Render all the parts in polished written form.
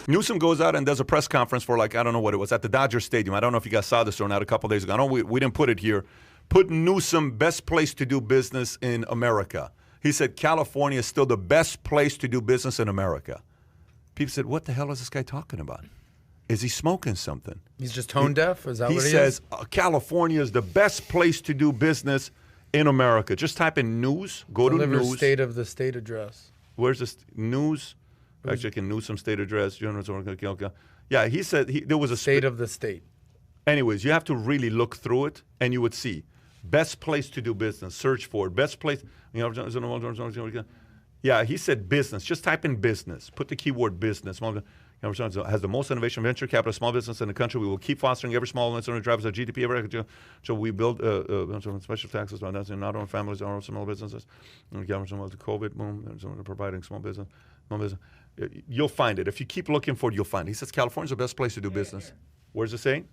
Newsom goes out and does a press conference for, like, I don't know what it was, at the Dodger Stadium. I don't know if you guys saw this or not a couple days ago. I know we didn't put it here. Put Newsom, best place to do business in America. He said California is still the best place to do business in America. People said, what the hell is this guy talking about? Is he smoking something? He's just tone deaf? Is that what he says, is? California is the best place to do business in America. Just type in news. Go to news. State of the state address. Where's this news? Actually, can Newsom state address. Yeah, he said there was a state of the state. Anyways, you have to really look through it, and you would see best place to do business. Search for it. Best place. Yeah, he said business. Just type in business. Put the keyword business. Has the most innovation venture capital small business in the country. We will keep fostering every small business drivers of GDP. So we build special taxes on not on families, on small businesses. COVID boom, providing small business. You'll find it. If you keep looking for it, you'll find it. He says California's the best place to do business. Where's it saying?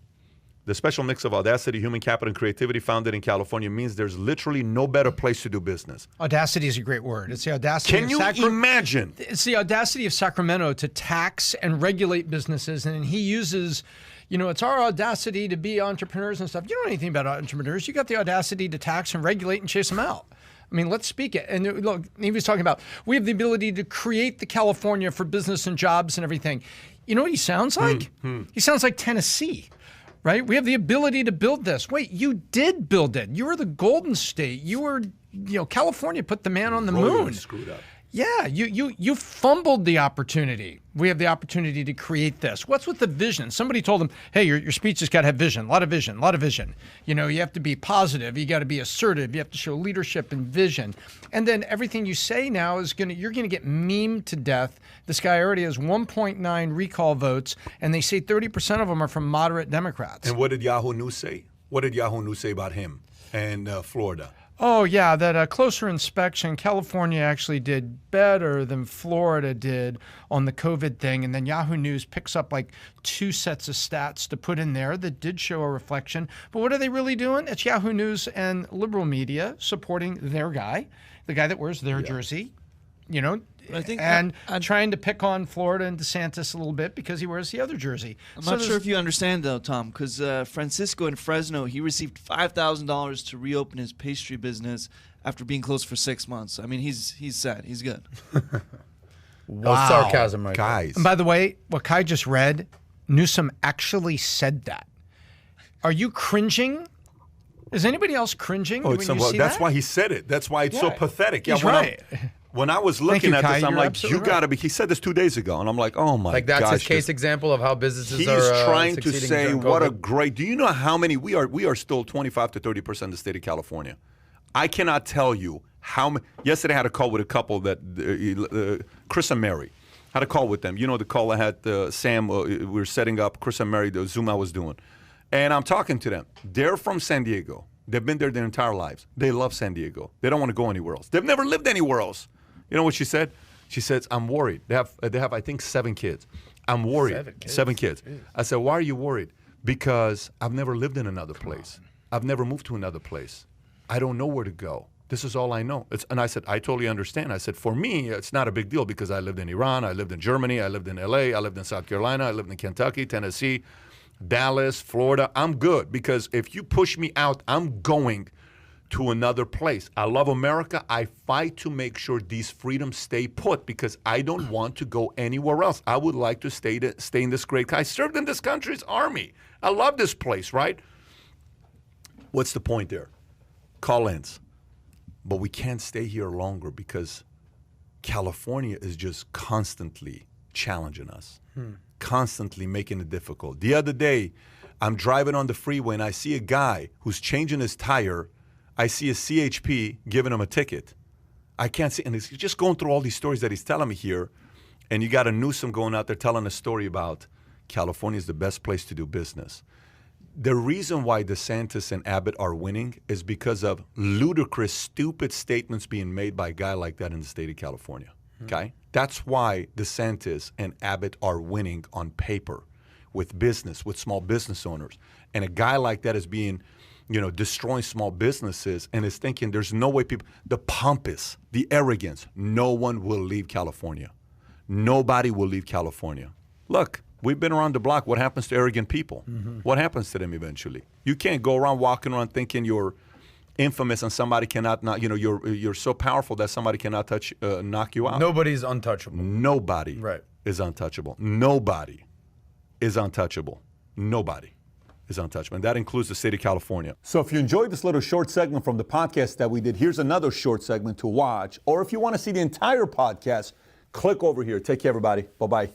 The special mix of audacity, human capital, and creativity founded in California means there's literally no better place to do business. Audacity is a great word. It's the audacity. Can you imagine? It's the audacity of Sacramento to tax and regulate businesses, and he uses, it's our audacity to be entrepreneurs and stuff. You don't know anything about entrepreneurs. You got the audacity to tax and regulate and chase them out. I mean, let's speak it. And look, he was talking about, we have the ability to create the California for business and jobs and everything. You know what he sounds like? He sounds like Tennessee. Right? We have the ability to build this. Wait, you did build it. You were the Golden State. You were, California put the man on the moon. Screwed up. Yeah, you fumbled the opportunity. We have the opportunity to create this. What's with the vision? Somebody told him, hey, your speech has got to have vision, a lot of vision, a lot of vision. You have to be positive. You got to be assertive. You have to show leadership and vision. And then everything you say now is you're going to get memed to death. This guy already has 1.9 recall votes, and they say 30% of them are from moderate Democrats. And what did Yahoo News say? What did Yahoo News say about him and Florida? Oh, yeah, that closer inspection, California actually did better than Florida did on the COVID thing. And then Yahoo News picks up like 2 sets of stats to put in there that did show a reflection. But what are they really doing? It's Yahoo News and liberal media supporting their guy, the guy that wears their jersey, I think I'm trying to pick on Florida and DeSantis a little bit because he wears the other jersey. I'm not sure if you understand, though, Tom, because Francisco in Fresno, he received $5,000 to reopen his pastry business after being closed for 6 months. I mean, he's set. He's good. Wow. Sarcasm right guys. And by the way, what Kai just read, Newsom actually said that. Are you cringing? Is anybody else cringing when you see that's that? why he said it. That's why it's so pathetic. He's right. When I was looking at this, I'm like, you got to be. He said this 2 days ago, and I'm like, oh my gosh. Like that's his case example of how businesses are He's trying to succeeding say during what a COVID. great. Do you know how many we are still 25 to 30% of the state of California? I cannot tell you how many. Yesterday I had a call with a couple that Chris and Mary. Had a call with them. The call I had Sam. We were setting up Chris and Mary, the Zoom I was doing, and I'm talking to them. They're from San Diego. They've been there their entire lives. They love San Diego. They don't want to go anywhere else. They've never lived anywhere else. You know what she said? She says, I'm worried. They have I think 7 kids. I'm worried. 7 kids. I said, why are you worried? Because I've never lived in another place. I've never moved to another place. I don't know where to go. This is all I know. And I said, I totally understand. I said, for me, it's not a big deal because I lived in Iran, I lived in Germany, I lived in LA, I lived in South Carolina, I lived in Kentucky, Tennessee, Dallas, Florida. I'm good because if you push me out, I'm going to another place. I love America. I fight to make sure these freedoms stay put because I don't want to go anywhere else. I would like to stay in this great. I served in this country's army. I love this place, right? What's the point there? Call-ins. But we can't stay here longer because California is just constantly challenging us, constantly making it difficult. The other day, I'm driving on the freeway and I see a guy who's changing his tire. I see a CHP giving him a ticket. I can't see, and he's just going through all these stories that he's telling me here, and you got a Newsom going out there telling a story about California is the best place to do business. The reason why DeSantis and Abbott are winning is because of ludicrous, stupid statements being made by a guy like that in the state of California, okay? That's why DeSantis and Abbott are winning on paper with business, with small business owners. And a guy like that is being destroying small businesses and is thinking there's no way people, the pompous, the arrogance, no one will leave California. Nobody will leave California. Look, we've been around the block. What happens to arrogant people? What happens to them eventually? You can't go around walking around thinking you're infamous and somebody cannot not, you're so powerful that somebody cannot knock you out. Nobody's untouchable. Nobody is untouchable. Nobody is untouchable. Nobody is untouchable. And that includes the state of California. So if you enjoyed this little short segment from the podcast that we did, here's another short segment to watch. Or if you want to see the entire podcast, click over here. Take care, everybody. Bye-bye.